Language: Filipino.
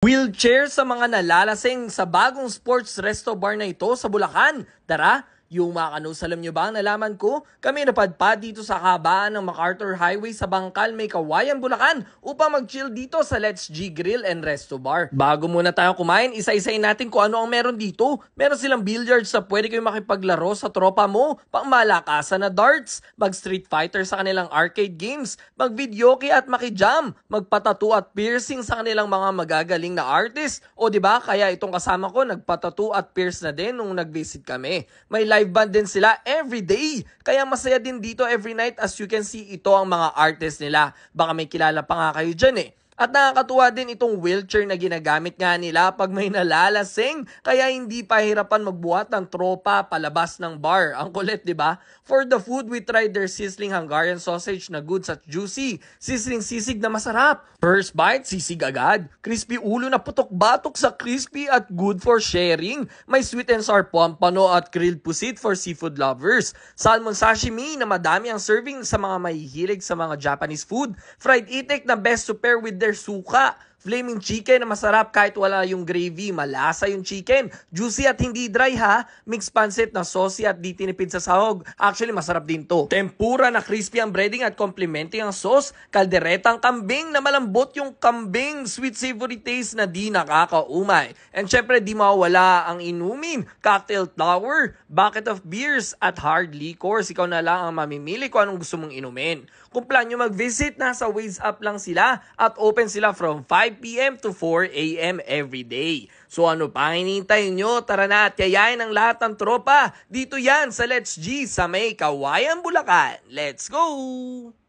Wheelchair sa mga nalalasing sa bagong sports resto bar na ito sa Bulacan. Tara, yung mga kanus, alam nyo ba ang nalaman ko? Kami napadpad dito sa kabaan ng MacArthur Highway sa Bangkal, May Kawayan, Bulacan upang mag-chill dito sa Let's G Grill and Resto Bar. Bago muna tayo kumain, isa-isayin natin kung ano ang meron dito. Meron silang billiards sa pwede kayong makipaglaro sa tropa mo, pangmalakasan na darts, mag-street fighter sa kanilang arcade games, mag-videoke at makijam, magpatattoo at piercing sa kanilang mga magagaling na artist. O diba, kaya itong kasama ko nagpatattoo at pierce na din nung nag-visit kami. May live band din sila every day. Kaya masaya din dito every night. As you can see, ito ang mga artist nila. Baka may kilala pa nga kayo dyan eh. At nakakatuwa din itong wheelchair na ginagamit nga nila pag may nalalasing. Kaya hindi pahirapan magbuhat ng tropa palabas ng bar. Ang kulit, di ba? For the food, we tried their sizzling Hungarian sausage na goods at juicy. Sizzling sisig na masarap. First bite, sisig agad. Crispy ulo na putok-batok sa crispy at good for sharing. May sweet and sour pompano at grilled pusit for seafood lovers. Salmon sashimi na madami ang serving sa mga mahihilig sa mga Japanese food. Fried itik na best to pair with their suka. Flaming chicken na masarap kahit wala yung gravy. Malasa yung chicken. Juicy at hindi dry ha. Mixed pancit na saucy at di tinipid sa sahog. Actually, masarap din to. Tempura na crispy ang breading at complimenting ang sauce. Kalderetang kambing na malambot yung kambing. Sweet savory taste na di nakakaumay. And syempre, di mawala ang inumin. Cocktail tower, bucket of beers at hard liquors. Ikaw na lang ang mamimili kung anong gusto mong inumin. Kung plan nyo mag-visit, nasa Waze up lang sila at open sila from 5 p.m. to 4 a.m. every day. So ano pa hinihintay nyo? Tara na at yayain ang lahat ng tropa. Dito yan sa Let's G sa May Kawayan, Bulacan. Let's go!